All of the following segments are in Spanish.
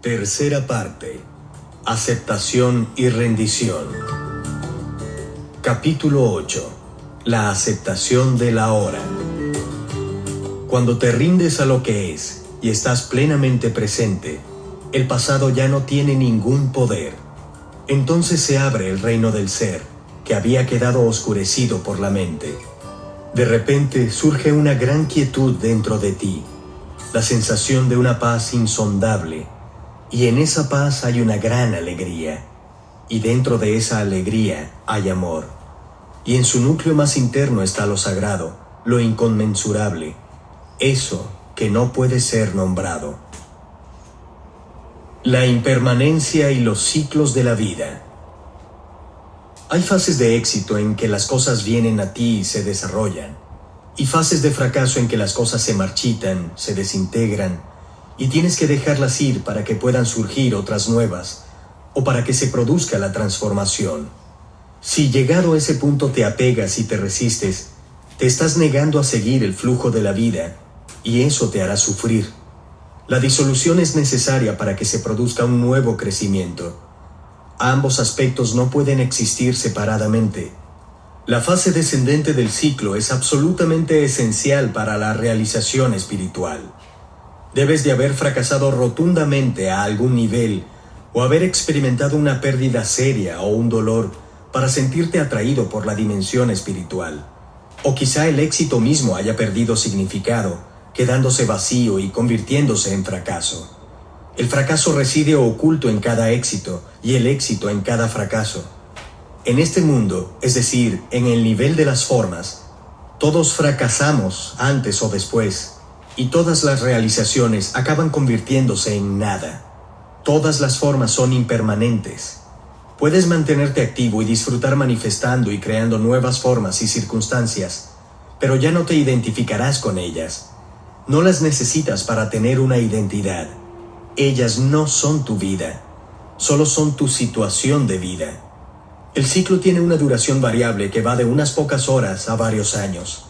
Tercera parte. Aceptación y rendición. Capítulo 8. La aceptación de la hora. Cuando te rindes a lo que es y estás plenamente presente, el pasado ya no tiene ningún poder. Entonces se abre el reino del ser, que había quedado oscurecido por la mente. De repente surge una gran quietud dentro de ti, la sensación de una paz insondable, y en esa paz hay una gran alegría, y dentro de esa alegría hay amor, y en su núcleo más interno está lo sagrado, lo inconmensurable, eso que no puede ser nombrado. La impermanencia y los ciclos de la vida. Hay fases de éxito en que las cosas vienen a ti y se desarrollan, y fases de fracaso en que las cosas se marchitan, se desintegran, y tienes que dejarlas ir para que puedan surgir otras nuevas, o para que se produzca la transformación. Si llegado a ese punto te apegas y te resistes, te estás negando a seguir el flujo de la vida, y eso te hará sufrir. La disolución es necesaria para que se produzca un nuevo crecimiento. Ambos aspectos no pueden existir separadamente. La fase descendente del ciclo es absolutamente esencial para la realización espiritual. Debes de haber fracasado rotundamente a algún nivel o haber experimentado una pérdida seria o un dolor para sentirte atraído por la dimensión espiritual. O quizá el éxito mismo haya perdido significado, quedándose vacío y convirtiéndose en fracaso. El fracaso reside oculto en cada éxito y el éxito en cada fracaso. En este mundo, es decir, en el nivel de las formas, todos fracasamos antes o después, y todas las realizaciones acaban convirtiéndose en nada. Todas las formas son impermanentes. Puedes mantenerte activo y disfrutar manifestando y creando nuevas formas y circunstancias, pero ya no te identificarás con ellas. No las necesitas para tener una identidad. Ellas no son tu vida, solo son tu situación de vida. El ciclo tiene una duración variable que va de unas pocas horas a varios años.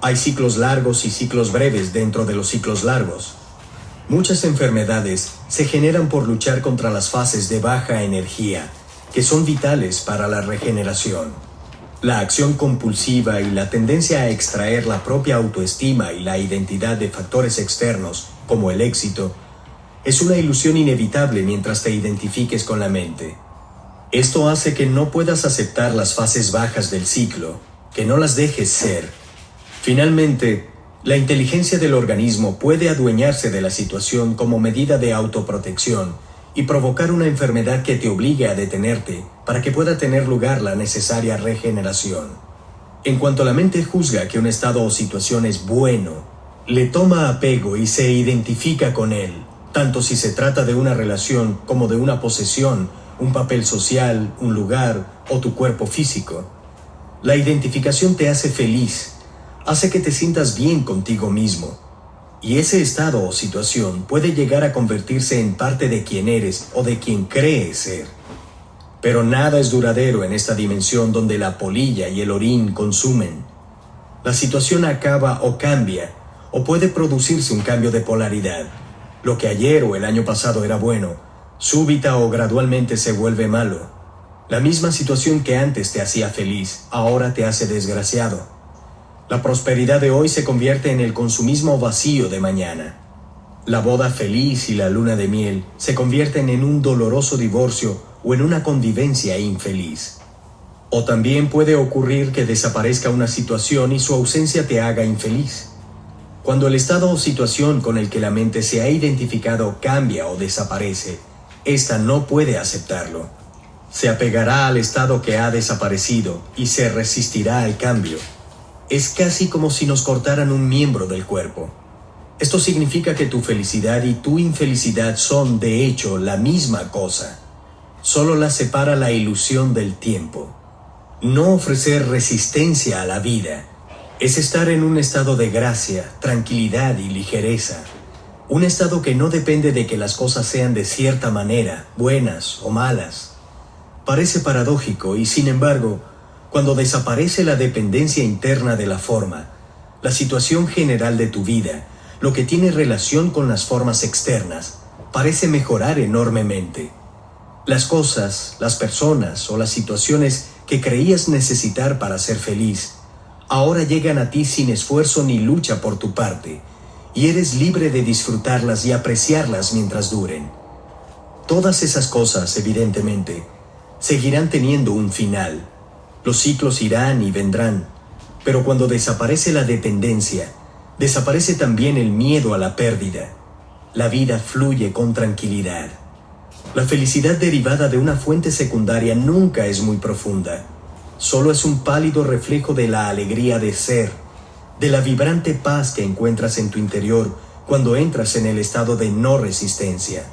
Hay ciclos largos y ciclos breves dentro de los ciclos largos. Muchas enfermedades se generan por luchar contra las fases de baja energía, que son vitales para la regeneración. La acción compulsiva y la tendencia a extraer la propia autoestima y la identidad de factores externos, como el éxito, es una ilusión inevitable mientras te identifiques con la mente. Esto hace que no puedas aceptar las fases bajas del ciclo, que no las dejes ser. Finalmente, la inteligencia del organismo puede adueñarse de la situación como medida de autoprotección y provocar una enfermedad que te obligue a detenerte para que pueda tener lugar la necesaria regeneración. En cuanto la mente juzga que un estado o situación es bueno, le toma apego y se identifica con él, tanto si se trata de una relación como de una posesión, un papel social, un lugar o tu cuerpo físico. La identificación te hace feliz, hace que te sientas bien contigo mismo, y ese estado o situación puede llegar a convertirse en parte de quien eres o de quien crees ser. Pero nada es duradero en esta dimensión donde la polilla y el orín consumen. La situación acaba o cambia, o puede producirse un cambio de polaridad. Lo que ayer o el año pasado era bueno, súbita o gradualmente se vuelve malo. La misma situación que antes te hacía feliz, ahora te hace desgraciado. La prosperidad de hoy se convierte en el consumismo vacío de mañana. La boda feliz y la luna de miel se convierten en un doloroso divorcio o en una convivencia infeliz. O también puede ocurrir que desaparezca una situación y su ausencia te haga infeliz. Cuando el estado o situación con el que la mente se ha identificado cambia o desaparece, ésta no puede aceptarlo. Se apegará al estado que ha desaparecido y se resistirá al cambio. Es casi como si nos cortaran un miembro del cuerpo. Esto significa que tu felicidad y tu infelicidad son, de hecho, la misma cosa. Solo las separa la ilusión del tiempo. No ofrecer resistencia a la vida es estar en un estado de gracia, tranquilidad y ligereza. Un estado que no depende de que las cosas sean de cierta manera, buenas o malas. Parece paradójico y, sin embargo, cuando desaparece la dependencia interna de la forma, la situación general de tu vida, lo que tiene relación con las formas externas, parece mejorar enormemente. Las cosas, las personas o las situaciones que creías necesitar para ser feliz, ahora llegan a ti sin esfuerzo ni lucha por tu parte, y eres libre de disfrutarlas y apreciarlas mientras duren. Todas esas cosas, evidentemente, seguirán teniendo un final. Los ciclos irán y vendrán, pero cuando desaparece la dependencia, desaparece también el miedo a la pérdida. La vida fluye con tranquilidad. La felicidad derivada de una fuente secundaria nunca es muy profunda. Solo es un pálido reflejo de la alegría de ser, de la vibrante paz que encuentras en tu interior cuando entras en el estado de no resistencia.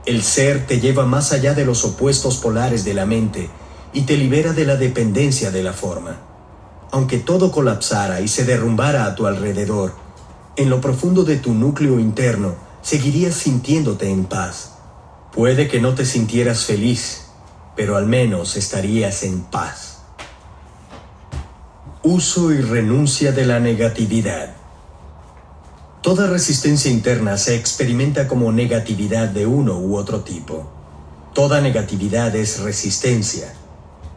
El ser te lleva más allá de los opuestos polares de la mente y te libera de la dependencia de la forma. Aunque todo colapsara y se derrumbara a tu alrededor, en lo profundo de tu núcleo interno seguirías sintiéndote en paz. Puede que no te sintieras feliz, pero al menos estarías en paz. Uso y renuncia de la negatividad. Toda resistencia interna se experimenta como negatividad de uno u otro tipo. Toda negatividad es resistencia.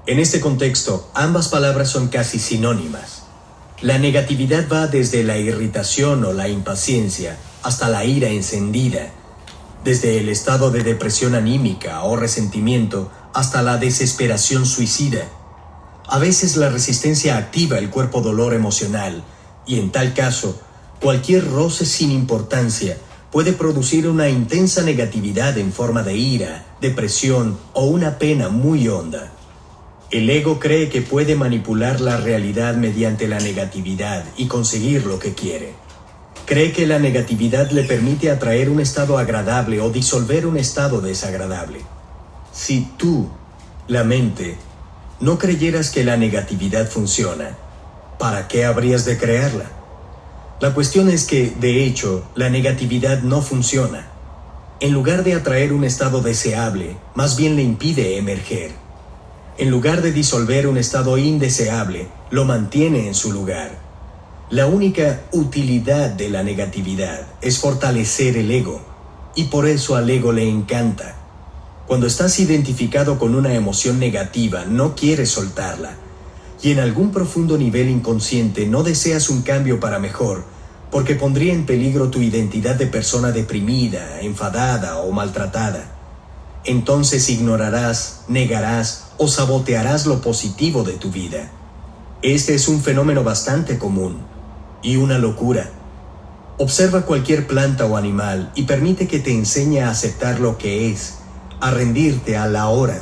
En este contexto, ambas palabras son casi sinónimas. La negatividad va desde la irritación o la impaciencia hasta la ira encendida, desde el estado de depresión anímica o resentimiento hasta la desesperación suicida. A veces la resistencia activa el cuerpo dolor emocional y en tal caso, cualquier roce sin importancia puede producir una intensa negatividad en forma de ira, depresión o una pena muy honda. El ego cree que puede manipular la realidad mediante la negatividad y conseguir lo que quiere. Cree que la negatividad le permite atraer un estado agradable o disolver un estado desagradable. Si tú, la mente, no creyeras que la negatividad funciona, ¿para qué habrías de crearla? La cuestión es que, de hecho, la negatividad no funciona. En lugar de atraer un estado deseable, más bien le impide emerger. En lugar de disolver un estado indeseable, lo mantiene en su lugar. La única utilidad de la negatividad es fortalecer el ego, y por eso al ego le encanta. Cuando estás identificado con una emoción negativa, no quieres soltarla, y en algún profundo nivel inconsciente no deseas un cambio para mejor, porque pondría en peligro tu identidad de persona deprimida, enfadada o maltratada. Entonces ignorarás, negarás o sabotearás lo positivo de tu vida. Este es un fenómeno bastante común y una locura. Observa cualquier planta o animal y permite que te enseñe a aceptar lo que es, a rendirte a la hora.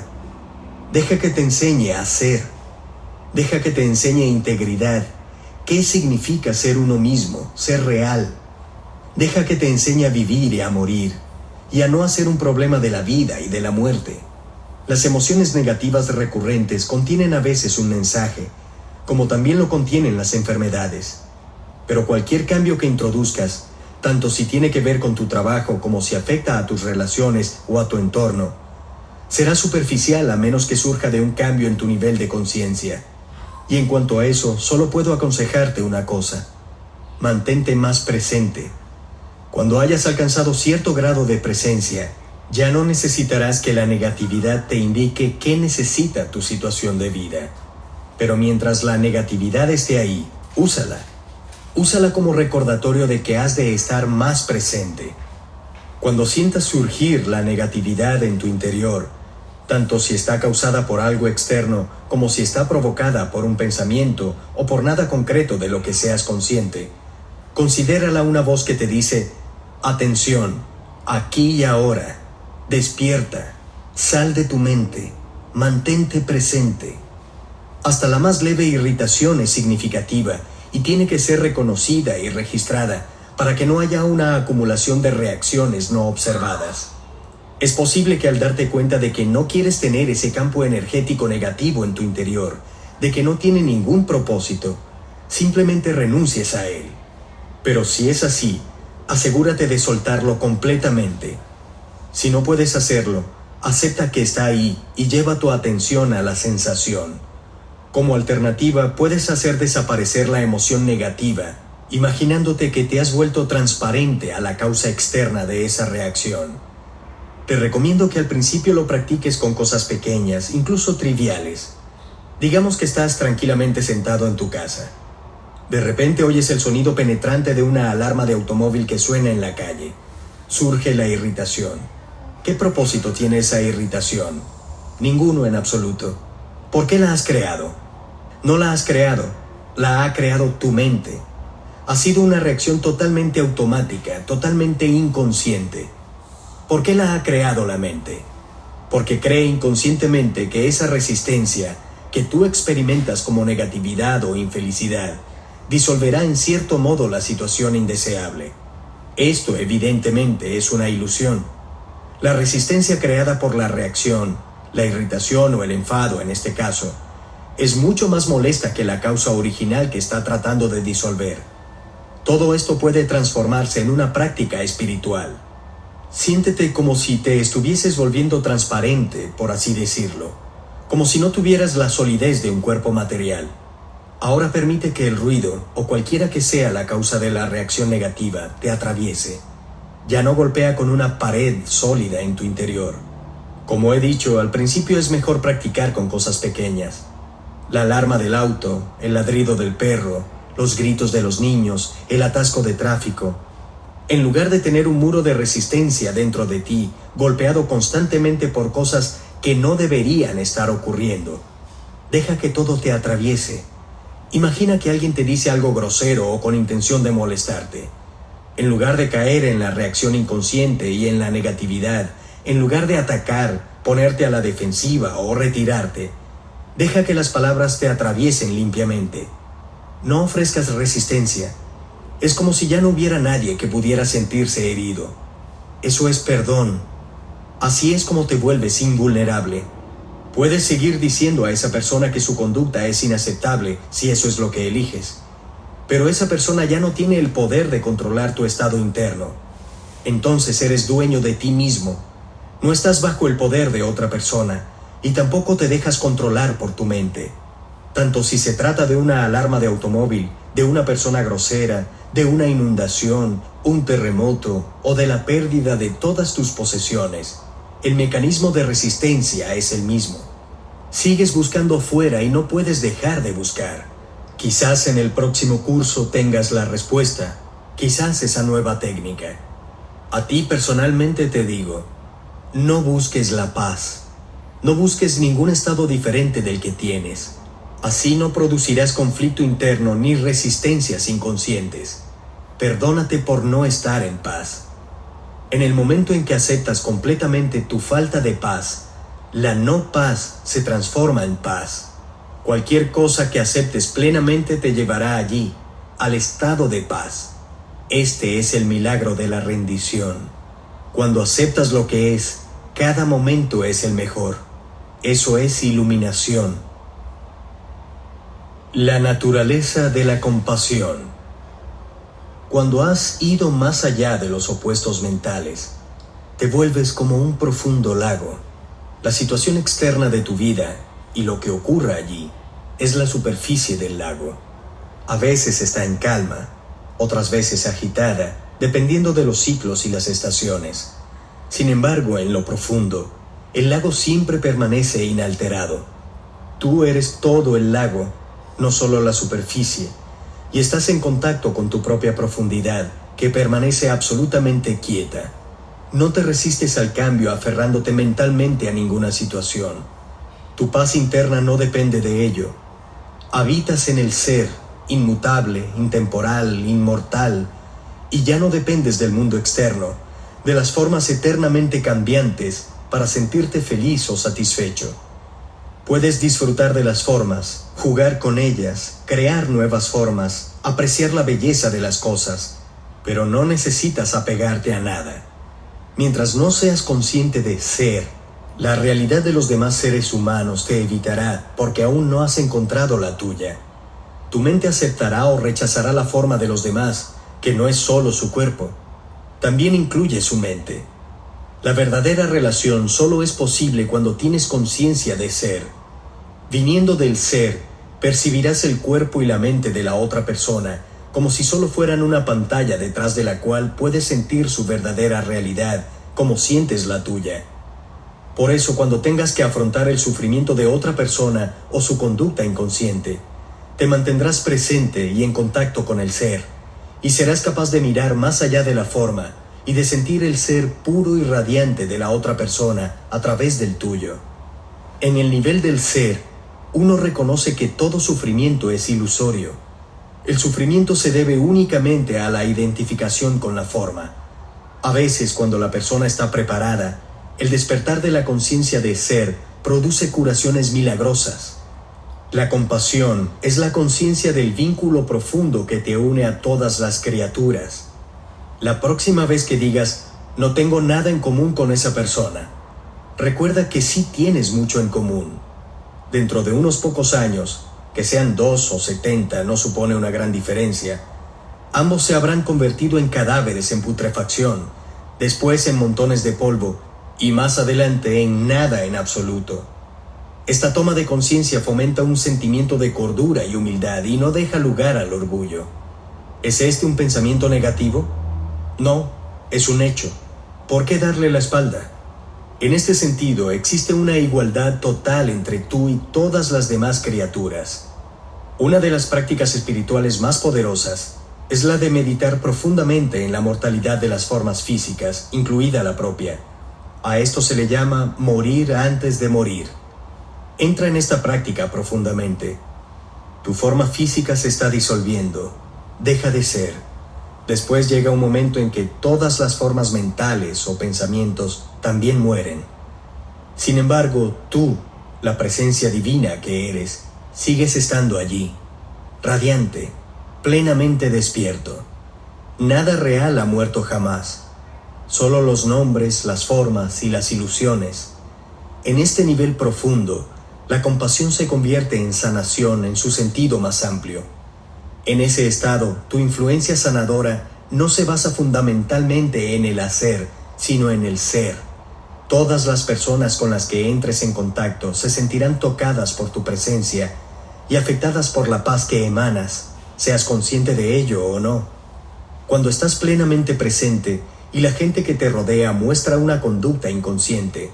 Deja que te enseñe a ser. Deja que te enseñe integridad. ¿Qué significa ser uno mismo, ser real? Deja que te enseñe a vivir y a morir, y a no hacer un problema de la vida y de la muerte. Las emociones negativas recurrentes contienen a veces un mensaje, como también lo contienen las enfermedades. Pero cualquier cambio que introduzcas, tanto si tiene que ver con tu trabajo como si afecta a tus relaciones o a tu entorno, será superficial a menos que surja de un cambio en tu nivel de conciencia. Y en cuanto a eso, solo puedo aconsejarte una cosa: mantente más presente. Cuando hayas alcanzado cierto grado de presencia, ya no necesitarás que la negatividad te indique qué necesita tu situación de vida. Pero mientras la negatividad esté ahí, úsala. Úsala como recordatorio de que has de estar más presente. Cuando sientas surgir la negatividad en tu interior, tanto si está causada por algo externo como si está provocada por un pensamiento o por nada concreto de lo que seas consciente, considérala una voz que te dice: atención, aquí y ahora, despierta, sal de tu mente, mantente presente. Hasta la más leve irritación es significativa y tiene que ser reconocida y registrada para que no haya una acumulación de reacciones no observadas. Es posible que al darte cuenta de que no quieres tener ese campo energético negativo en tu interior, de que no tiene ningún propósito, simplemente renuncies a él. Pero si es así, asegúrate de soltarlo completamente. Si no puedes hacerlo, acepta que está ahí y lleva tu atención a la sensación. Como alternativa, puedes hacer desaparecer la emoción negativa, imaginándote que te has vuelto transparente a la causa externa de esa reacción. Te recomiendo que al principio lo practiques con cosas pequeñas, incluso triviales. Digamos que estás tranquilamente sentado en tu casa. De repente oyes el sonido penetrante de una alarma de automóvil que suena en la calle. Surge la irritación. ¿Qué propósito tiene esa irritación? Ninguno en absoluto. ¿Por qué la has creado? No la has creado, la ha creado tu mente. Ha sido una reacción totalmente automática, totalmente inconsciente. ¿Por qué la ha creado la mente? Porque cree inconscientemente que esa resistencia que tú experimentas como negatividad o infelicidad disolverá en cierto modo la situación indeseable. Esto evidentemente es una ilusión. La resistencia creada por la reacción, la irritación o el enfado en este caso, es mucho más molesta que la causa original que está tratando de disolver. Todo esto puede transformarse en una práctica espiritual. Siéntete como si te estuvieses volviendo transparente, por así decirlo, como si no tuvieras la solidez de un cuerpo material. Ahora permite que el ruido, o cualquiera que sea la causa de la reacción negativa, te atraviese. Ya no golpea con una pared sólida en tu interior. Como he dicho, al principio es mejor practicar con cosas pequeñas. La alarma del auto, el ladrido del perro, los gritos de los niños, el atasco de tráfico. En lugar de tener un muro de resistencia dentro de ti, golpeado constantemente por cosas que no deberían estar ocurriendo, deja que todo te atraviese. Imagina que alguien te dice algo grosero o con intención de molestarte. En lugar de caer en la reacción inconsciente y en la negatividad, en lugar de atacar, ponerte a la defensiva o retirarte, deja que las palabras te atraviesen limpiamente. No ofrezcas resistencia. Es como si ya no hubiera nadie que pudiera sentirse herido. Eso es perdón. Así es como te vuelves invulnerable. Puedes seguir diciendo a esa persona que su conducta es inaceptable si eso es lo que eliges. Pero esa persona ya no tiene el poder de controlar tu estado interno. Entonces eres dueño de ti mismo. No estás bajo el poder de otra persona y tampoco te dejas controlar por tu mente. Tanto si se trata de una alarma de automóvil, de una persona grosera, de una inundación, un terremoto o de la pérdida de todas tus posesiones, el mecanismo de resistencia es el mismo. Sigues buscando fuera y no puedes dejar de buscar. Quizás en el próximo curso tengas la respuesta, quizás esa nueva técnica. A ti personalmente te digo, no busques la paz, no busques ningún estado diferente del que tienes. Así no producirás conflicto interno ni resistencias inconscientes. Perdónate por no estar en paz. En el momento en que aceptas completamente tu falta de paz, la no paz se transforma en paz. Cualquier cosa que aceptes plenamente te llevará allí, al estado de paz. Este es el milagro de la rendición. Cuando aceptas lo que es, cada momento es el mejor. Eso es iluminación. La naturaleza de la compasión. Cuando has ido más allá de los opuestos mentales, te vuelves como un profundo lago. La situación externa de tu vida y lo que ocurra allí es la superficie del lago. A veces está en calma, otras veces agitada, dependiendo de los ciclos y las estaciones. Sin embargo, en lo profundo, el lago siempre permanece inalterado. Tú eres todo el lago, no solo la superficie, y estás en contacto con tu propia profundidad, que permanece absolutamente quieta. No te resistes al cambio aferrándote mentalmente a ninguna situación. Tu paz interna no depende de ello. Habitas en el ser, inmutable, intemporal, inmortal, y ya no dependes del mundo externo, de las formas eternamente cambiantes, para sentirte feliz o satisfecho. Puedes disfrutar de las formas, jugar con ellas, crear nuevas formas, apreciar la belleza de las cosas, pero no necesitas apegarte a nada. Mientras no seas consciente de ser, la realidad de los demás seres humanos te evitará porque aún no has encontrado la tuya. Tu mente aceptará o rechazará la forma de los demás, que no es solo su cuerpo, también incluye su mente. La verdadera relación solo es posible cuando tienes conciencia de ser. Viniendo del ser, percibirás el cuerpo y la mente de la otra persona como si solo fueran una pantalla detrás de la cual puedes sentir su verdadera realidad como sientes la tuya. Por eso, cuando tengas que afrontar el sufrimiento de otra persona o su conducta inconsciente, te mantendrás presente y en contacto con el ser, y serás capaz de mirar más allá de la forma y de sentir el ser puro y radiante de la otra persona a través del tuyo. En el nivel del ser, uno reconoce que todo sufrimiento es ilusorio. El sufrimiento se debe únicamente a la identificación con la forma. A veces, cuando la persona está preparada, el despertar de la conciencia de ser produce curaciones milagrosas. La compasión es la conciencia del vínculo profundo que te une a todas las criaturas. La próxima vez que digas, no tengo nada en común con esa persona, recuerda que sí tienes mucho en común. Dentro de unos pocos años, que sean 2 o 70, no supone una gran diferencia, ambos se habrán convertido en cadáveres en putrefacción, después en montones de polvo, y más adelante en nada en absoluto. Esta toma de conciencia fomenta un sentimiento de cordura y humildad y no deja lugar al orgullo. ¿Es este un pensamiento negativo? No, es un hecho. ¿Por qué darle la espalda? En este sentido, existe una igualdad total entre tú y todas las demás criaturas. Una de las prácticas espirituales más poderosas es la de meditar profundamente en la mortalidad de las formas físicas, incluida la propia. A esto se le llama morir antes de morir. Entra en esta práctica profundamente. Tu forma física se está disolviendo, deja de ser. Después llega un momento en que todas las formas mentales o pensamientos también mueren. Sin embargo, tú, la presencia divina que eres, sigues estando allí, radiante, plenamente despierto. Nada real ha muerto jamás. Solo los nombres, las formas y las ilusiones. En este nivel profundo, la compasión se convierte en sanación en su sentido más amplio. En ese estado, tu influencia sanadora no se basa fundamentalmente en el hacer, sino en el ser. Todas las personas con las que entres en contacto se sentirán tocadas por tu presencia y afectadas por la paz que emanas, seas consciente de ello o no. Cuando estás plenamente presente y la gente que te rodea muestra una conducta inconsciente,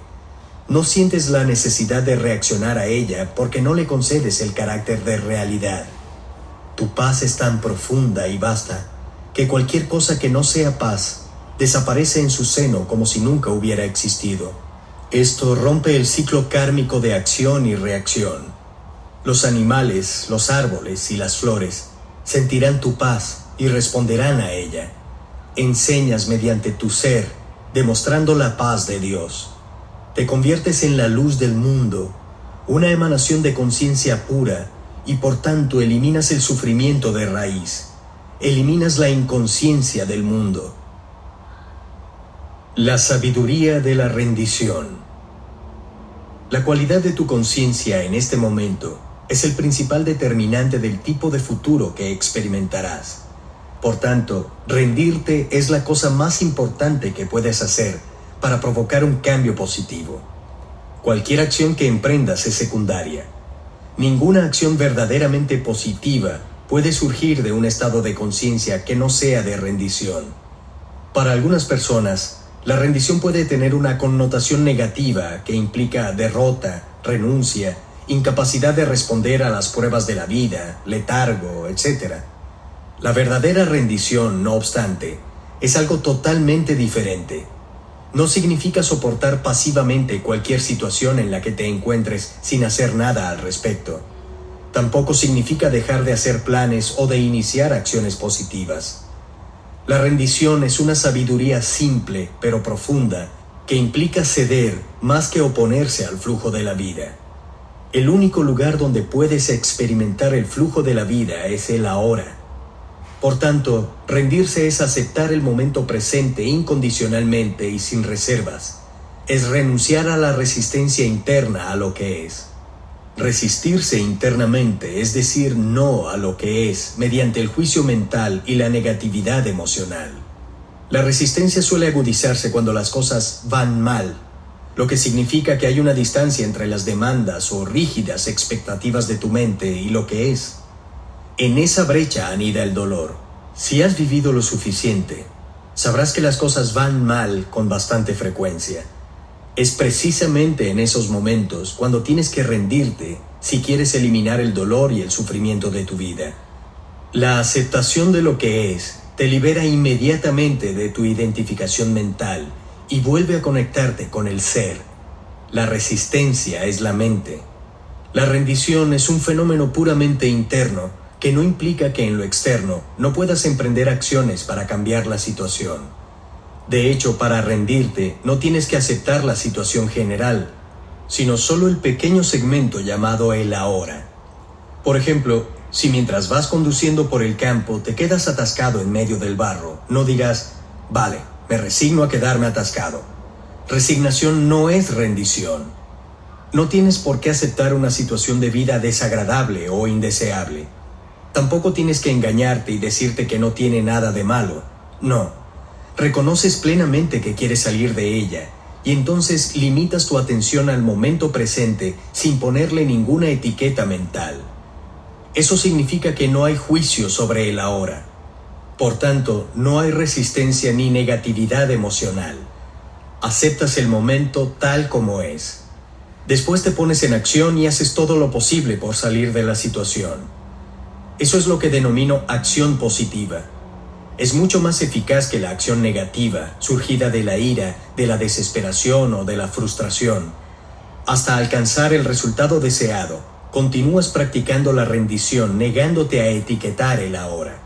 no sientes la necesidad de reaccionar a ella porque no le concedes el carácter de realidad. Tu paz es tan profunda y vasta que cualquier cosa que no sea paz desaparece en su seno como si nunca hubiera existido. Esto rompe el ciclo kármico de acción y reacción. Los animales, los árboles y las flores sentirán tu paz y responderán a ella. Enseñas mediante tu ser, demostrando la paz de Dios. Te conviertes en la luz del mundo, una emanación de conciencia pura, y por tanto eliminas el sufrimiento de raíz. Eliminas la inconsciencia del mundo. La sabiduría de la rendición. La cualidad de tu conciencia en este momento es el principal determinante del tipo de futuro que experimentarás. Por tanto, rendirte es la cosa más importante que puedes hacer para provocar un cambio positivo. Cualquier acción que emprendas es secundaria. Ninguna acción verdaderamente positiva puede surgir de un estado de conciencia que no sea de rendición. Para algunas personas, la rendición puede tener una connotación negativa que implica derrota, renuncia, incapacidad de responder a las pruebas de la vida, letargo, etc. La verdadera rendición, no obstante, es algo totalmente diferente. No significa soportar pasivamente cualquier situación en la que te encuentres sin hacer nada al respecto. Tampoco significa dejar de hacer planes o de iniciar acciones positivas. La rendición es una sabiduría simple pero profunda que implica ceder más que oponerse al flujo de la vida. El único lugar donde puedes experimentar el flujo de la vida es el ahora. Por tanto, rendirse es aceptar el momento presente incondicionalmente y sin reservas. Es renunciar a la resistencia interna a lo que es. Resistirse internamente es decir no a lo que es mediante el juicio mental y la negatividad emocional. La resistencia suele agudizarse cuando las cosas van mal, lo que significa que hay una distancia entre las demandas o rígidas expectativas de tu mente y lo que es. En esa brecha anida el dolor. Si has vivido lo suficiente, sabrás que las cosas van mal con bastante frecuencia. Es precisamente en esos momentos cuando tienes que rendirte si quieres eliminar el dolor y el sufrimiento de tu vida. La aceptación de lo que es te libera inmediatamente de tu identificación mental y vuelve a conectarte con el ser. La resistencia es la mente. La rendición es un fenómeno puramente interno que no implica que en lo externo no puedas emprender acciones para cambiar la situación. De hecho, para rendirte no tienes que aceptar la situación general, sino solo el pequeño segmento llamado el ahora. Por ejemplo, si mientras vas conduciendo por el campo te quedas atascado en medio del barro, no digas, vale, me resigno a quedarme atascado. Resignación no es rendición. No tienes por qué aceptar una situación de vida desagradable o indeseable. Tampoco tienes que engañarte y decirte que no tiene nada de malo. No. Reconoces plenamente que quieres salir de ella y entonces limitas tu atención al momento presente sin ponerle ninguna etiqueta mental. Eso significa que no hay juicio sobre el ahora. Por tanto, no hay resistencia ni negatividad emocional. Aceptas el momento tal como es. Después te pones en acción y haces todo lo posible por salir de la situación. Eso es lo que denomino acción positiva. Es mucho más eficaz que la acción negativa, surgida de la ira, de la desesperación o de la frustración. Hasta alcanzar el resultado deseado, continúas practicando la rendición negándote a etiquetar el ahora.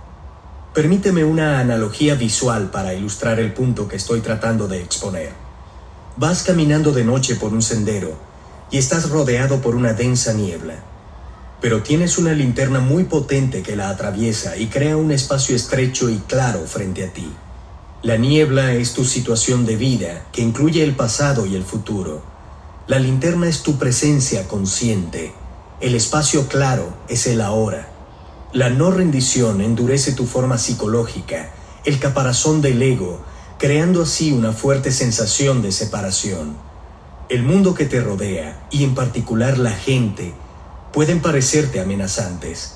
Permíteme una analogía visual para ilustrar el punto que estoy tratando de exponer. Vas caminando de noche por un sendero y estás rodeado por una densa niebla. Pero tienes una linterna muy potente que la atraviesa y crea un espacio estrecho y claro frente a ti. La niebla es tu situación de vida, que incluye el pasado y el futuro. La linterna es tu presencia consciente. El espacio claro es el ahora. La no rendición endurece tu forma psicológica, el caparazón del ego, creando así una fuerte sensación de separación. El mundo que te rodea, y en particular la gente, pueden parecerte amenazantes.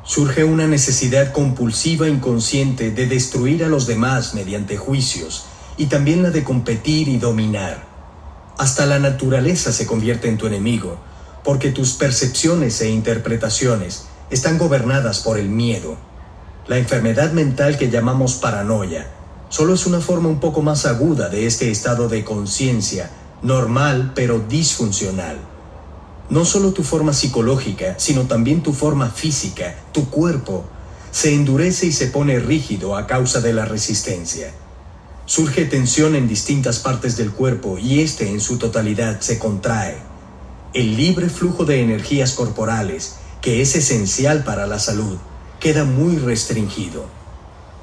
Surge una necesidad compulsiva inconsciente de destruir a los demás mediante juicios y también la de competir y dominar. Hasta la naturaleza se convierte en tu enemigo, porque tus percepciones e interpretaciones están gobernadas por el miedo. La enfermedad mental que llamamos paranoia solo es una forma un poco más aguda de este estado de conciencia, normal pero disfuncional. No solo tu forma psicológica, sino también tu forma física, tu cuerpo, se endurece y se pone rígido a causa de la resistencia. Surge tensión en distintas partes del cuerpo y este en su totalidad se contrae. El libre flujo de energías corporales, que es esencial para la salud, queda muy restringido.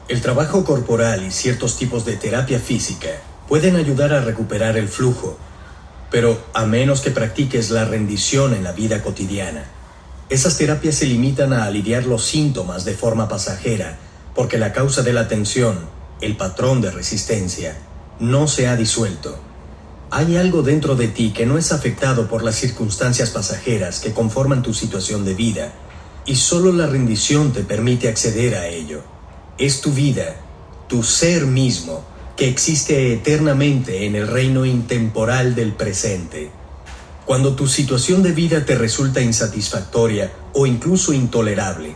El trabajo corporal y ciertos tipos de terapia física pueden ayudar a recuperar el flujo, pero a menos que practiques la rendición en la vida cotidiana. Esas terapias se limitan a aliviar los síntomas de forma pasajera, porque la causa de la tensión, el patrón de resistencia, no se ha disuelto. Hay algo dentro de ti que no es afectado por las circunstancias pasajeras que conforman tu situación de vida, y solo la rendición te permite acceder a ello. Es tu vida, tu ser mismo, que existe eternamente en el reino intemporal del presente. Cuando tu situación de vida te resulta insatisfactoria o incluso intolerable,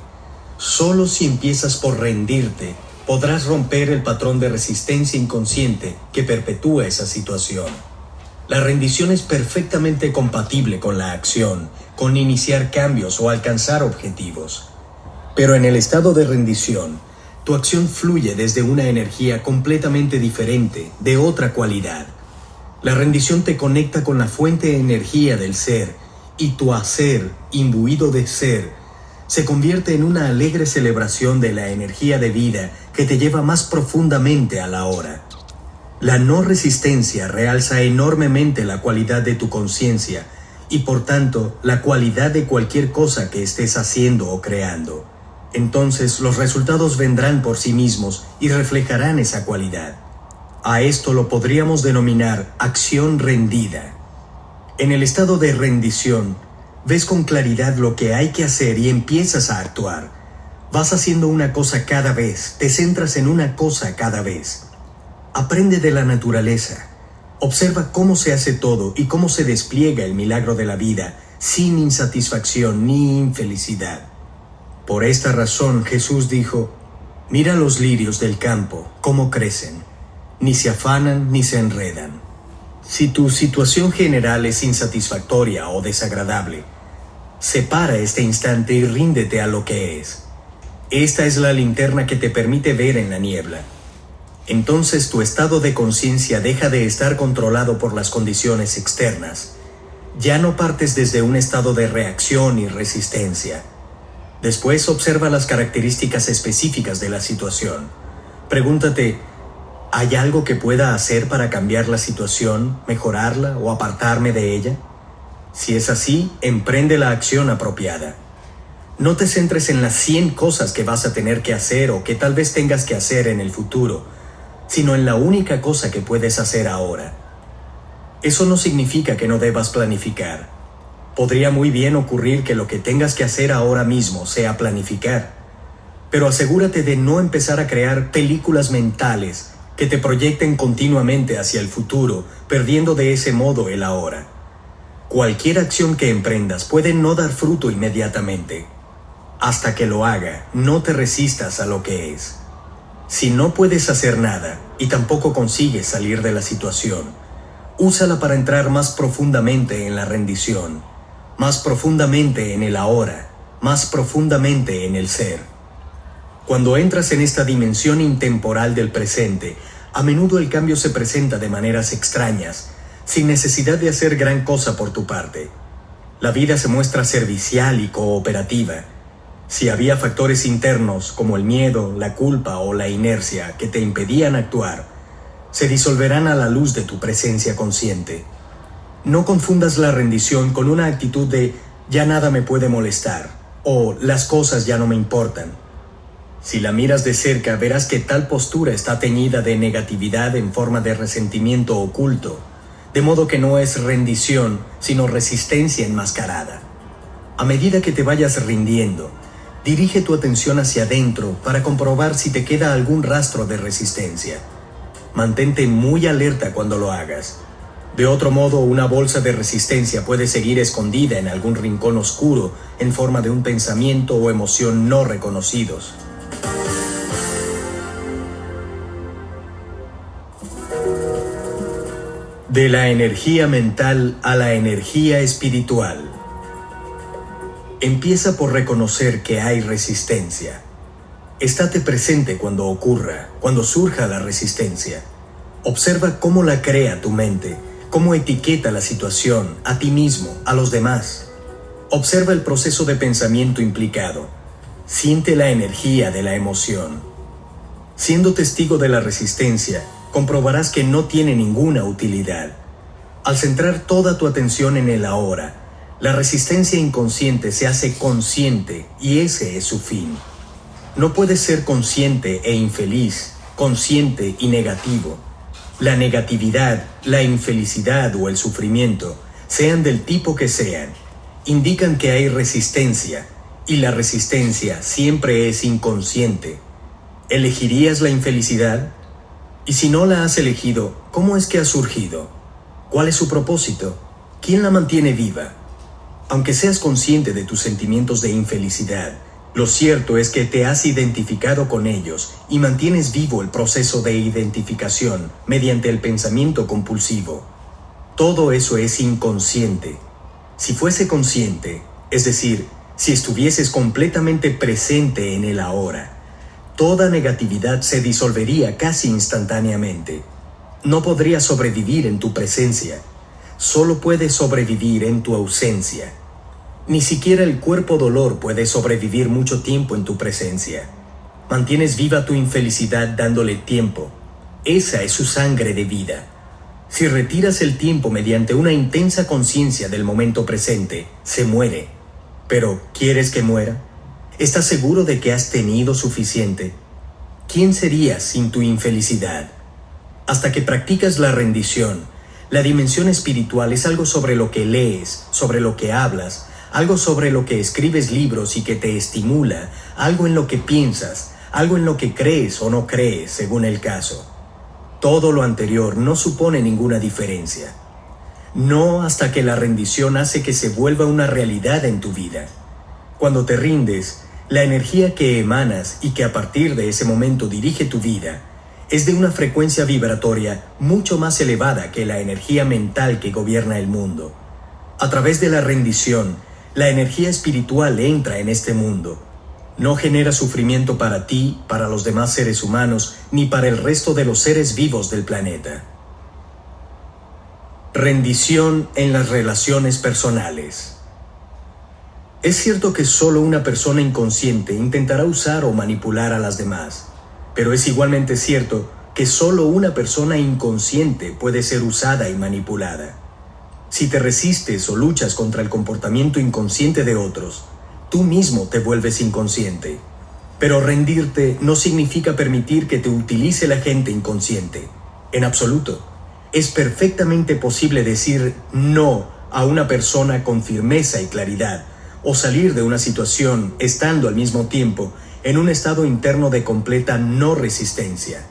solo si empiezas por rendirte, podrás romper el patrón de resistencia inconsciente que perpetúa esa situación. La rendición es perfectamente compatible con la acción, con iniciar cambios o alcanzar objetivos. Pero en el estado de rendición, tu acción fluye desde una energía completamente diferente, de otra cualidad. La rendición te conecta con la fuente de energía del ser, y tu hacer, imbuido de ser, se convierte en una alegre celebración de la energía de vida que te lleva más profundamente a la hora. La no resistencia realza enormemente la cualidad de tu conciencia y por tanto la cualidad de cualquier cosa que estés haciendo o creando. Entonces los resultados vendrán por sí mismos y reflejarán esa cualidad. A esto lo podríamos denominar acción rendida. En el estado de rendición, ves con claridad lo que hay que hacer y empiezas a actuar. Vas haciendo una cosa cada vez, te centras en una cosa cada vez. Aprende de la naturaleza. Observa cómo se hace todo y cómo se despliega el milagro de la vida sin insatisfacción ni infelicidad. Por esta razón Jesús dijo: mira los lirios del campo, cómo crecen, ni se afanan ni se enredan. Si tu situación general es insatisfactoria o desagradable, separa este instante y ríndete a lo que es. Esta es la linterna que te permite ver en la niebla. Entonces tu estado de conciencia deja de estar controlado por las condiciones externas. Ya no partes desde un estado de reacción y resistencia. Después observa las características específicas de la situación. Pregúntate: ¿hay algo que pueda hacer para cambiar la situación, mejorarla o apartarme de ella? Si es así, emprende la acción apropiada. No te centres en las 100 cosas que vas a tener que hacer o que tal vez tengas que hacer en el futuro, sino en la única cosa que puedes hacer ahora. Eso no significa que no debas planificar. Podría muy bien ocurrir que lo que tengas que hacer ahora mismo sea planificar, pero asegúrate de no empezar a crear películas mentales que te proyecten continuamente hacia el futuro, perdiendo de ese modo el ahora. Cualquier acción que emprendas puede no dar fruto inmediatamente. Hasta que lo haga, no te resistas a lo que es. Si no puedes hacer nada y tampoco consigues salir de la situación, úsala para entrar más profundamente en la rendición, más profundamente en el ahora, más profundamente en el ser. Cuando entras en esta dimensión intemporal del presente, a menudo el cambio se presenta de maneras extrañas, sin necesidad de hacer gran cosa por tu parte. La vida se muestra servicial y cooperativa. Si había factores internos como el miedo, la culpa o la inercia que te impedían actuar, se disolverán a la luz de tu presencia consciente. No confundas la rendición con una actitud de «ya nada me puede molestar» o «las cosas ya no me importan». Si la miras de cerca, verás que tal postura está teñida de negatividad en forma de resentimiento oculto, de modo que no es rendición, sino resistencia enmascarada. A medida que te vayas rindiendo, dirige tu atención hacia adentro para comprobar si te queda algún rastro de resistencia. Mantente muy alerta cuando lo hagas. De otro modo, una bolsa de resistencia puede seguir escondida en algún rincón oscuro en forma de un pensamiento o emoción no reconocidos. De la energía mental a la energía espiritual. Empieza por reconocer que hay resistencia. Estate presente cuando ocurra, cuando surja la resistencia. Observa cómo la crea tu mente, cómo etiqueta la situación, a ti mismo, a los demás. Observa el proceso de pensamiento implicado. Siente la energía de la emoción. Siendo testigo de la resistencia, comprobarás que no tiene ninguna utilidad. Al centrar toda tu atención en el ahora, la resistencia inconsciente se hace consciente y ese es su fin. No puedes ser consciente e infeliz, consciente y negativo. La negatividad, la infelicidad o el sufrimiento, sean del tipo que sean, indican que hay resistencia y la resistencia siempre es inconsciente. ¿Elegirías la infelicidad? Y si no la has elegido, ¿cómo es que ha surgido? ¿Cuál es su propósito? ¿Quién la mantiene viva? Aunque seas consciente de tus sentimientos de infelicidad, lo cierto es que te has identificado con ellos y mantienes vivo el proceso de identificación mediante el pensamiento compulsivo. Todo eso es inconsciente. Si fuese consciente, es decir, si estuvieses completamente presente en el ahora, toda negatividad se disolvería casi instantáneamente. No podrías sobrevivir en tu presencia. Solo puedes sobrevivir en tu ausencia. Ni siquiera el cuerpo dolor puede sobrevivir mucho tiempo en tu presencia. Mantienes viva tu infelicidad dándole tiempo. Esa es su sangre de vida. Si retiras el tiempo mediante una intensa conciencia del momento presente, se muere. Pero, ¿quieres que muera? ¿Estás seguro de que has tenido suficiente? ¿Quién serías sin tu infelicidad? Hasta que practicas la rendición, la dimensión espiritual es algo sobre lo que lees, sobre lo que hablas, algo sobre lo que escribes libros y que te estimula, algo en lo que piensas, algo en lo que crees o no crees, según el caso. Todo lo anterior no supone ninguna diferencia. No hasta que la rendición hace que se vuelva una realidad en tu vida. Cuando te rindes, la energía que emanas y que a partir de ese momento dirige tu vida es de una frecuencia vibratoria mucho más elevada que la energía mental que gobierna el mundo. A través de la rendición, la energía espiritual entra en este mundo. No genera sufrimiento para ti, para los demás seres humanos, ni para el resto de los seres vivos del planeta. Rendición en las relaciones personales. Es cierto que solo una persona inconsciente intentará usar o manipular a las demás, pero es igualmente cierto que solo una persona inconsciente puede ser usada y manipulada. Si te resistes o luchas contra el comportamiento inconsciente de otros, tú mismo te vuelves inconsciente. Pero rendirte no significa permitir que te utilice la gente inconsciente. En absoluto. Es perfectamente posible decir no a una persona con firmeza y claridad, o salir de una situación estando al mismo tiempo en un estado interno de completa no resistencia.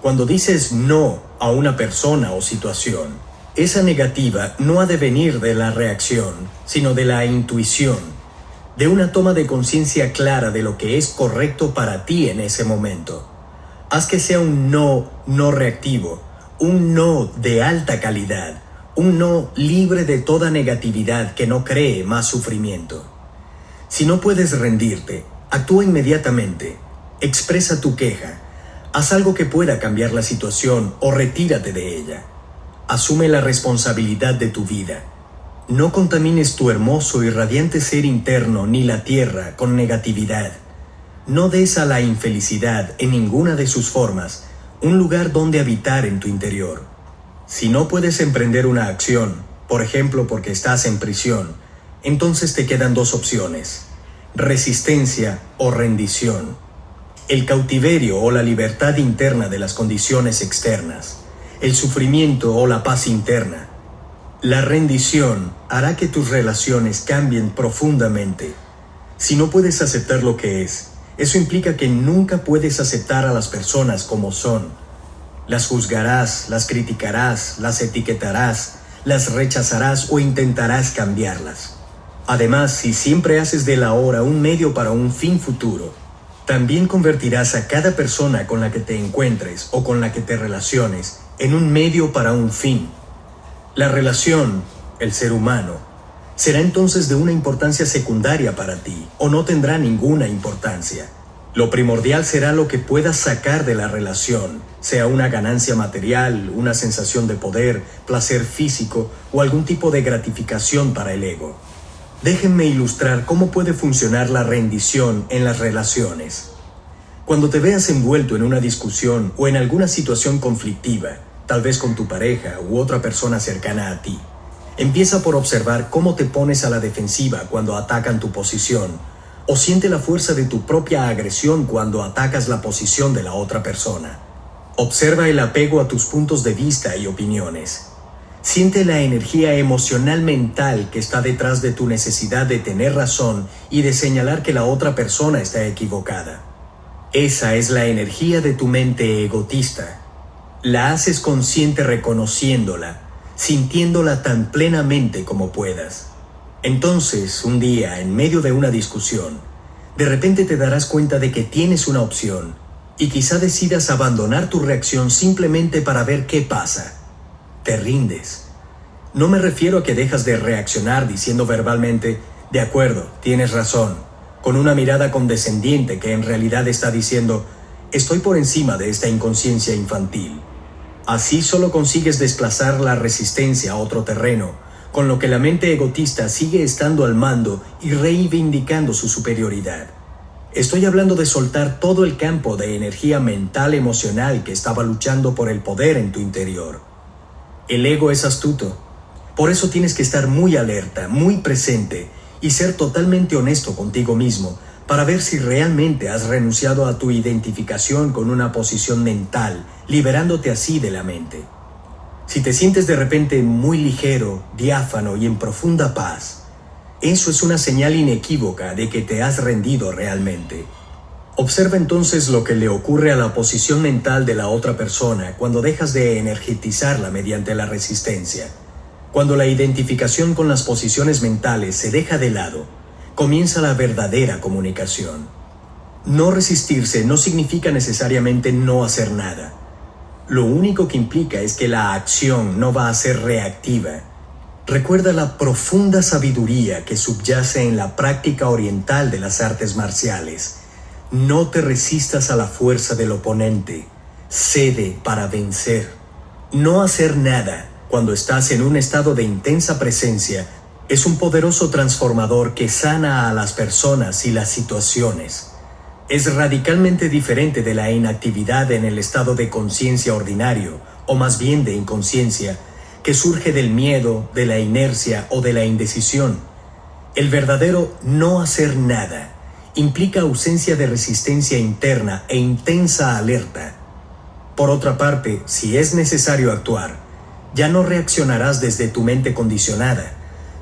Cuando dices no a una persona o situación, esa negativa no ha de venir de la reacción, sino de la intuición, de una toma de conciencia clara de lo que es correcto para ti en ese momento. Haz que sea un no reactivo, un no de alta calidad, un no libre de toda negatividad que no cree más sufrimiento. Si no puedes rendirte, actúa inmediatamente, expresa tu queja, haz algo que pueda cambiar la situación o retírate de ella. Asume la responsabilidad de tu vida. No contamines tu hermoso y radiante ser interno ni la tierra con negatividad. No des a la infelicidad en ninguna de sus formas un lugar donde habitar en tu interior. Si no puedes emprender una acción, por ejemplo porque estás en prisión, entonces te quedan dos opciones: resistencia o rendición. El cautiverio o la libertad interna de las condiciones externas, el sufrimiento o la paz interna. La rendición hará que tus relaciones cambien profundamente. Si no puedes aceptar lo que es, eso implica que nunca puedes aceptar a las personas como son. Las juzgarás, las criticarás, las etiquetarás, las rechazarás o intentarás cambiarlas. Además, si siempre haces del ahora un medio para un fin futuro, también convertirás a cada persona con la que te encuentres o con la que te relaciones en un medio para un fin. La relación, el ser humano, será entonces de una importancia secundaria para ti o no tendrá ninguna importancia. Lo primordial será lo que puedas sacar de la relación, sea una ganancia material, una sensación de poder, placer físico o algún tipo de gratificación para el ego. Déjenme ilustrar cómo puede funcionar la rendición en las relaciones. Cuando te veas envuelto en una discusión o en alguna situación conflictiva, tal vez con tu pareja u otra persona cercana a ti, empieza por observar cómo te pones a la defensiva cuando atacan tu posición, o siente la fuerza de tu propia agresión cuando atacas la posición de la otra persona. Observa el apego a tus puntos de vista y opiniones. Siente la energía emocional mental que está detrás de tu necesidad de tener razón y de señalar que la otra persona está equivocada. Esa es la energía de tu mente egotista. La haces consciente reconociéndola, sintiéndola tan plenamente como puedas. Entonces, un día, en medio de una discusión, de repente te darás cuenta de que tienes una opción y quizá decidas abandonar tu reacción simplemente para ver qué pasa. Te rindes. No me refiero a que dejas de reaccionar diciendo verbalmente, de acuerdo, tienes razón, con una mirada condescendiente que en realidad está diciendo, estoy por encima de esta inconsciencia infantil. Así solo consigues desplazar la resistencia a otro terreno, con lo que la mente egotista sigue estando al mando y reivindicando su superioridad. Estoy hablando de soltar todo el campo de energía mental emocional que estaba luchando por el poder en tu interior. El ego es astuto. Por eso tienes que estar muy alerta, muy presente y ser totalmente honesto contigo mismo para ver si realmente has renunciado a tu identificación con una posición mental, liberándote así de la mente. Si te sientes de repente muy ligero, diáfano y en profunda paz, eso es una señal inequívoca de que te has rendido realmente. Observa entonces lo que le ocurre a la posición mental de la otra persona cuando dejas de energetizarla mediante la resistencia. Cuando la identificación con las posiciones mentales se deja de lado, comienza la verdadera comunicación. No resistirse no significa necesariamente no hacer nada. Lo único que implica es que la acción no va a ser reactiva. Recuerda la profunda sabiduría que subyace en la práctica oriental de las artes marciales. No te resistas a la fuerza del oponente. Cede para vencer. No hacer nada cuando estás en un estado de intensa presencia es un poderoso transformador que sana a las personas y las situaciones. Es radicalmente diferente de la inactividad en el estado de conciencia ordinario, o más bien de inconsciencia, que surge del miedo, de la inercia o de la indecisión. El verdadero no hacer nada implica ausencia de resistencia interna e intensa alerta. Por otra parte, si es necesario actuar, ya no reaccionarás desde tu mente condicionada,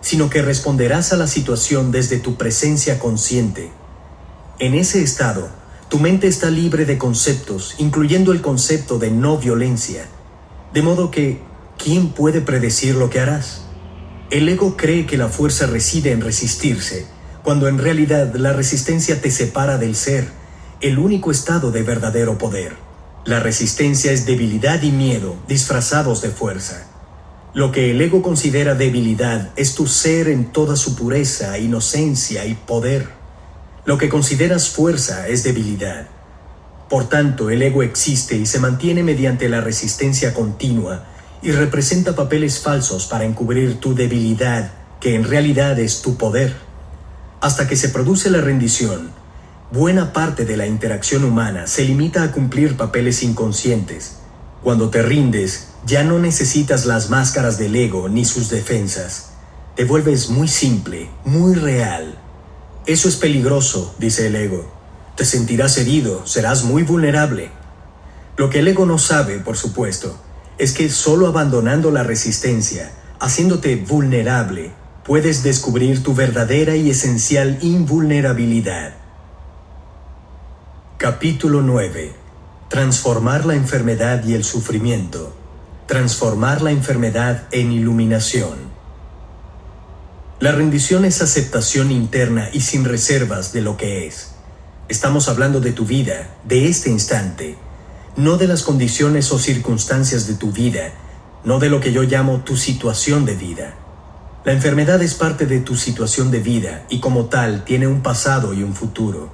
sino que responderás a la situación desde tu presencia consciente. En ese estado, tu mente está libre de conceptos, incluyendo el concepto de no violencia. De modo que, ¿quién puede predecir lo que harás? El ego cree que la fuerza reside en resistirse, cuando en realidad la resistencia te separa del ser, el único estado de verdadero poder. La resistencia es debilidad y miedo disfrazados de fuerza. Lo que el ego considera debilidad es tu ser en toda su pureza, inocencia y poder. Lo que consideras fuerza es debilidad. Por tanto, el ego existe y se mantiene mediante la resistencia continua y representa papeles falsos para encubrir tu debilidad, que en realidad es tu poder. Hasta que se produce la rendición, buena parte de la interacción humana se limita a cumplir papeles inconscientes. Cuando te rindes, ya no necesitas las máscaras del ego ni sus defensas. Te vuelves muy simple, muy real. Eso es peligroso, dice el ego. Te sentirás herido, serás muy vulnerable. Lo que el ego no sabe, por supuesto, es que solo abandonando la resistencia, haciéndote vulnerable, puedes descubrir tu verdadera y esencial invulnerabilidad. Capítulo 9. Transformar la enfermedad y el sufrimiento. Transformar la enfermedad en iluminación. La rendición es aceptación interna y sin reservas de lo que es. Estamos hablando de tu vida, de este instante, no de las condiciones o circunstancias de tu vida, no de lo que yo llamo tu situación de vida. La enfermedad es parte de tu situación de vida y como tal tiene un pasado y un futuro.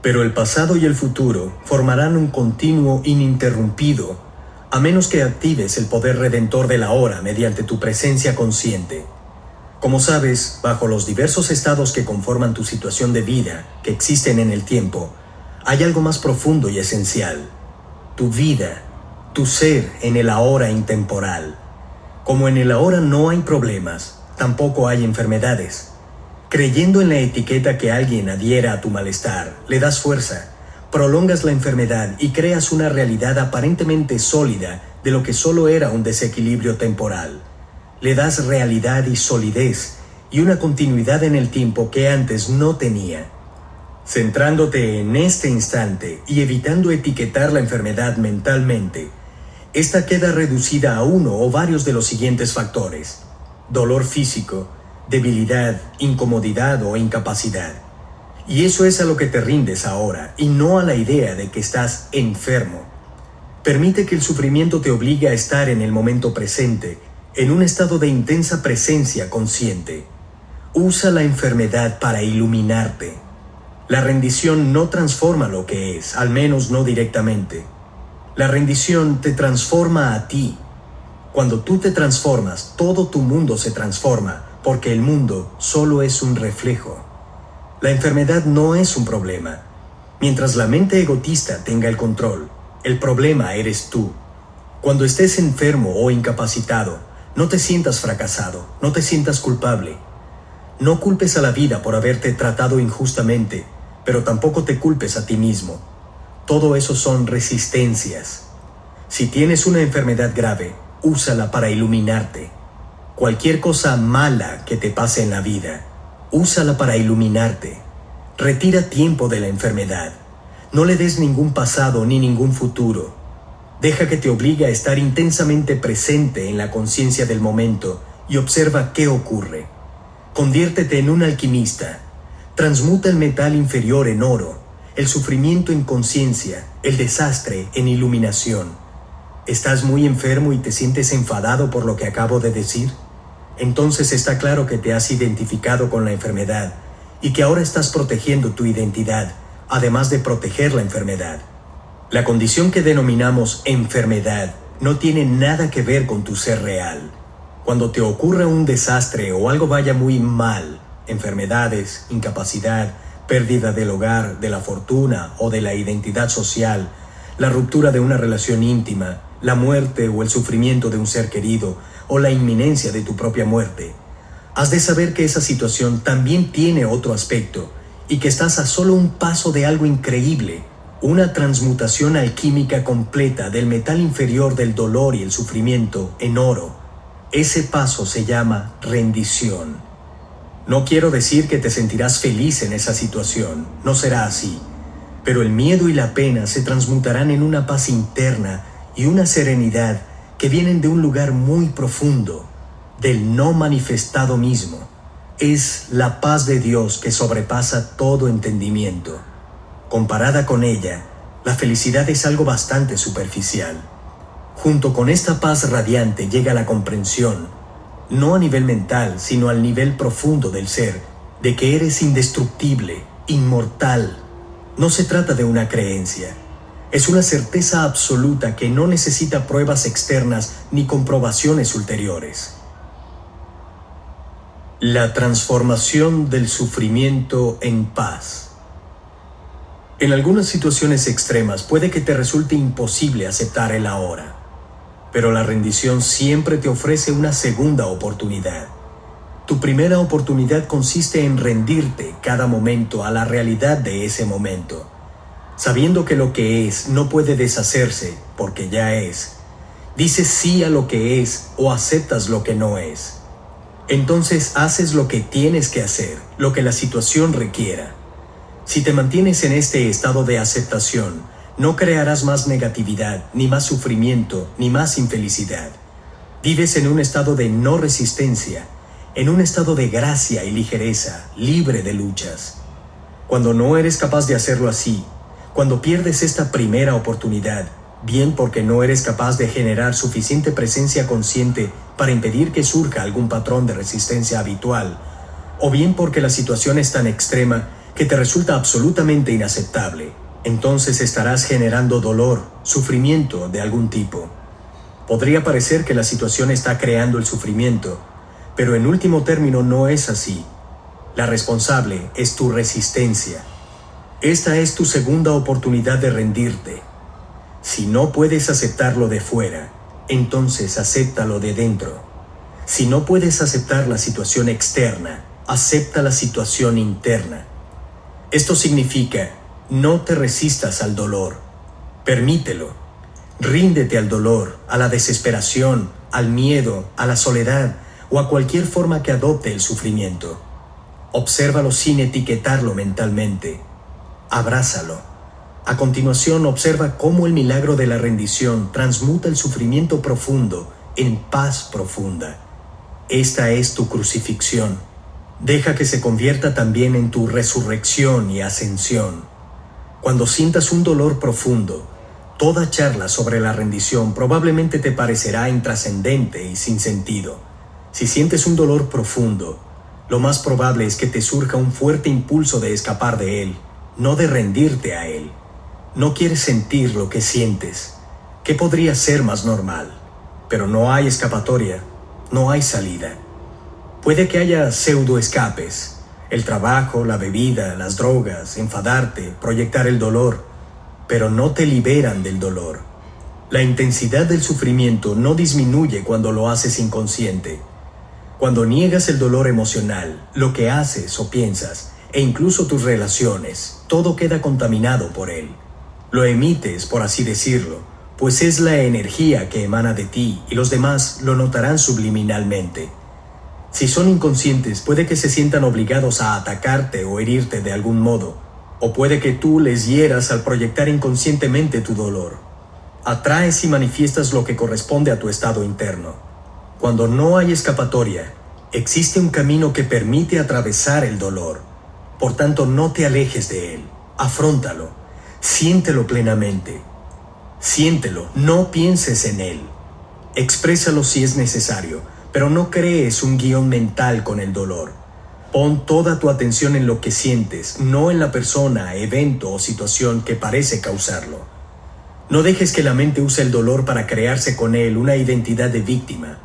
Pero el pasado y el futuro formarán un continuo ininterrumpido, a menos que actives el poder redentor de la hora mediante tu presencia consciente. Como sabes, bajo los diversos estados que conforman tu situación de vida, que existen en el tiempo, hay algo más profundo y esencial. Tu vida, tu ser en el ahora intemporal. Como en el ahora no hay problemas, tampoco hay enfermedades. Creyendo en la etiqueta que alguien adhiera a tu malestar, le das fuerza, prolongas la enfermedad y creas una realidad aparentemente sólida de lo que solo era un desequilibrio temporal. Le das realidad y solidez y una continuidad en el tiempo que antes no tenía. Centrándote en este instante y evitando etiquetar la enfermedad mentalmente, esta queda reducida a uno o varios de los siguientes factores: dolor físico, debilidad, incomodidad o incapacidad. Y eso es a lo que te rindes ahora, y no a la idea de que estás enfermo. Permite que el sufrimiento te obligue a estar en el momento presente, en un estado de intensa presencia consciente. Usa la enfermedad para iluminarte. La rendición no transforma lo que es, al menos no directamente. La rendición te transforma a ti. Cuando tú te transformas, todo tu mundo se transforma, porque el mundo solo es un reflejo. La enfermedad no es un problema. Mientras la mente egotista tenga el control, el problema eres tú. Cuando estés enfermo o incapacitado, no te sientas fracasado, no te sientas culpable. No culpes a la vida por haberte tratado injustamente, pero tampoco te culpes a ti mismo. Todo eso son resistencias. Si tienes una enfermedad grave, úsala para iluminarte. Cualquier cosa mala que te pase en la vida, úsala para iluminarte. Retira tiempo de la enfermedad. No le des ningún pasado ni ningún futuro. Deja que te obligue a estar intensamente presente en la conciencia del momento y observa qué ocurre. Conviértete en un alquimista. Transmuta el metal inferior en oro, el sufrimiento en conciencia, el desastre en iluminación. ¿Estás muy enfermo y te sientes enfadado por lo que acabo de decir? Entonces está claro que te has identificado con la enfermedad y que ahora estás protegiendo tu identidad, además de proteger la enfermedad. La condición que denominamos enfermedad no tiene nada que ver con tu ser real. Cuando te ocurra un desastre o algo vaya muy mal, enfermedades, incapacidad, pérdida del hogar, de la fortuna o de la identidad social, la ruptura de una relación íntima, la muerte o el sufrimiento de un ser querido o la inminencia de tu propia muerte, has de saber que esa situación también tiene otro aspecto y que estás a solo un paso de algo increíble, una transmutación alquímica completa del metal inferior del dolor y el sufrimiento en oro. Ese paso se llama rendición. No quiero decir que te sentirás feliz en esa situación, no será así, pero el miedo y la pena se transmutarán en una paz interna y una serenidad que vienen de un lugar muy profundo, del no manifestado mismo. Es la paz de Dios que sobrepasa todo entendimiento. Comparada con ella, la felicidad es algo bastante superficial. Junto con esta paz radiante llega la comprensión, no a nivel mental, sino al nivel profundo del ser, de que eres indestructible, inmortal. No se trata de una creencia. Es una certeza absoluta que no necesita pruebas externas ni comprobaciones ulteriores. La transformación del sufrimiento en paz. En algunas situaciones extremas puede que te resulte imposible aceptar el ahora, pero la rendición siempre te ofrece una segunda oportunidad. Tu primera oportunidad consiste en rendirte cada momento a la realidad de ese momento, sabiendo que lo que es no puede deshacerse porque ya es. Dices sí a lo que es o aceptas lo que no es. Entonces haces lo que tienes que hacer, lo que la situación requiera. Si te mantienes en este estado de aceptación, no crearás más negatividad, ni más sufrimiento, ni más infelicidad. Vives en un estado de no resistencia, en un estado de gracia y ligereza, libre de luchas. Cuando no eres capaz de hacerlo así, cuando pierdes esta primera oportunidad, bien porque no eres capaz de generar suficiente presencia consciente para impedir que surja algún patrón de resistencia habitual, o bien porque la situación es tan extrema que te resulta absolutamente inaceptable, entonces estarás generando dolor, sufrimiento de algún tipo. Podría parecer que la situación está creando el sufrimiento, pero en último término no es así. La responsable es tu resistencia. Esta es tu segunda oportunidad de rendirte. Si no puedes aceptarlo de fuera, entonces acéptalo de dentro. Si no puedes aceptar la situación externa, acepta la situación interna. Esto significa, no te resistas al dolor, permítelo. Ríndete al dolor, a la desesperación, al miedo, a la soledad o a cualquier forma que adopte el sufrimiento. Obsérvalo sin etiquetarlo mentalmente. Abrázalo. A continuación, observa cómo el milagro de la rendición transmuta el sufrimiento profundo en paz profunda. Esta es tu crucifixión. Deja que se convierta también en tu resurrección y ascensión. Cuando sientas un dolor profundo, toda charla sobre la rendición probablemente te parecerá intrascendente y sin sentido. Si sientes un dolor profundo, lo más probable es que te surja un fuerte impulso de escapar de él, no de rendirte a él. No quieres sentir lo que sientes. ¿Qué podría ser más normal? Pero no hay escapatoria, no hay salida. Puede que haya pseudo-escapes, el trabajo, la bebida, las drogas, enfadarte, proyectar el dolor, pero no te liberan del dolor. La intensidad del sufrimiento no disminuye cuando lo haces inconsciente. Cuando niegas el dolor emocional, lo que haces o piensas, e incluso tus relaciones, todo queda contaminado por él. Lo emites, por así decirlo, pues es la energía que emana de ti y los demás lo notarán subliminalmente. Si son inconscientes, puede que se sientan obligados a atacarte o herirte de algún modo, O puede que tú les hieras al proyectar inconscientemente tu dolor. Atraes y manifiestas lo que corresponde a tu estado interno. Cuando no hay escapatoria, existe un camino que permite atravesar el dolor. Por tanto, no te alejes de él. Afróntalo. Siéntelo plenamente. Siéntelo, no pienses en él. Exprésalo si es necesario, pero no crees un guión mental con el dolor. Pon toda tu atención en lo que sientes, no en la persona, evento o situación que parece causarlo. No dejes que la mente use el dolor para crearse con él una identidad de víctima.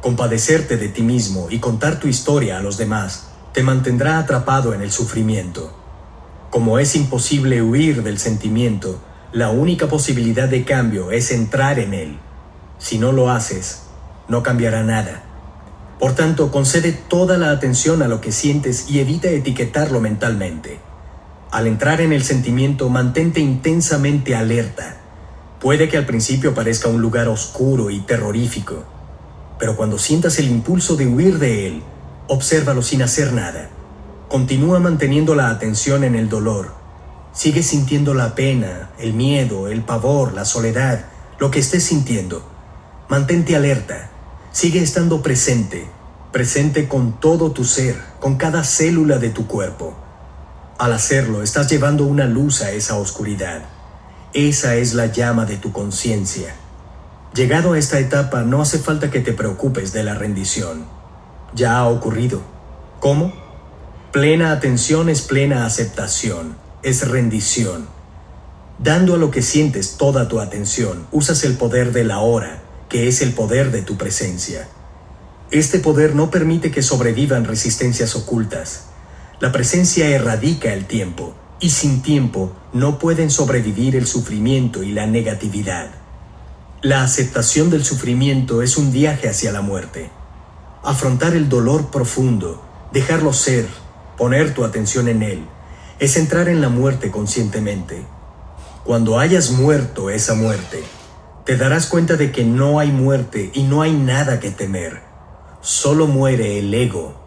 Compadecerte de ti mismo y contar tu historia a los demás te mantendrá atrapado en el sufrimiento. Como es imposible huir del sentimiento, la única posibilidad de cambio es entrar en él. Si no lo haces, no cambiará nada. Por tanto, concede toda la atención a lo que sientes y evita etiquetarlo mentalmente. Al entrar en el sentimiento, mantente intensamente alerta. Puede que al principio parezca un lugar oscuro y terrorífico, pero cuando sientas el impulso de huir de él, obsérvalo sin hacer nada. Continúa manteniendo la atención en el dolor. Sigue sintiendo la pena, el miedo, el pavor, la soledad, lo que estés sintiendo. Mantente alerta. Sigue estando presente, presente con todo tu ser, con cada célula de tu cuerpo. Al hacerlo, estás llevando una luz a esa oscuridad. Esa es la llama de tu conciencia. Llegado a esta etapa, no hace falta que te preocupes de la rendición. Ya ha ocurrido. ¿Cómo? Plena atención es plena aceptación, es rendición. Dando a lo que sientes toda tu atención, usas el poder del ahora, que es el poder de tu presencia. Este poder no permite que sobrevivan resistencias ocultas. La presencia erradica el tiempo, y sin tiempo no pueden sobrevivir el sufrimiento y la negatividad. La aceptación del sufrimiento es un viaje hacia la muerte. Afrontar el dolor profundo, dejarlo ser, poner tu atención en él, es entrar en la muerte conscientemente. Cuando hayas muerto esa muerte, te darás cuenta de que no hay muerte y no hay nada que temer. Solo muere el ego.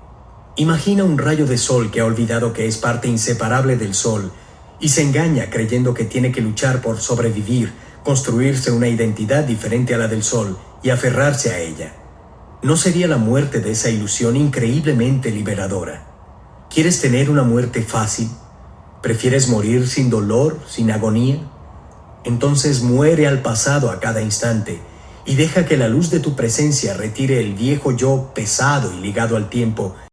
Imagina un rayo de sol que ha olvidado que es parte inseparable del sol y se engaña creyendo que tiene que luchar por sobrevivir, construirse una identidad diferente a la del sol y aferrarse a ella. ¿No sería la muerte de esa ilusión increíblemente liberadora? ¿Quieres tener una muerte fácil? ¿Prefieres morir sin dolor, sin agonía? Entonces muere al pasado a cada instante y deja que la luz de tu presencia retire el viejo yo pesado y ligado al tiempo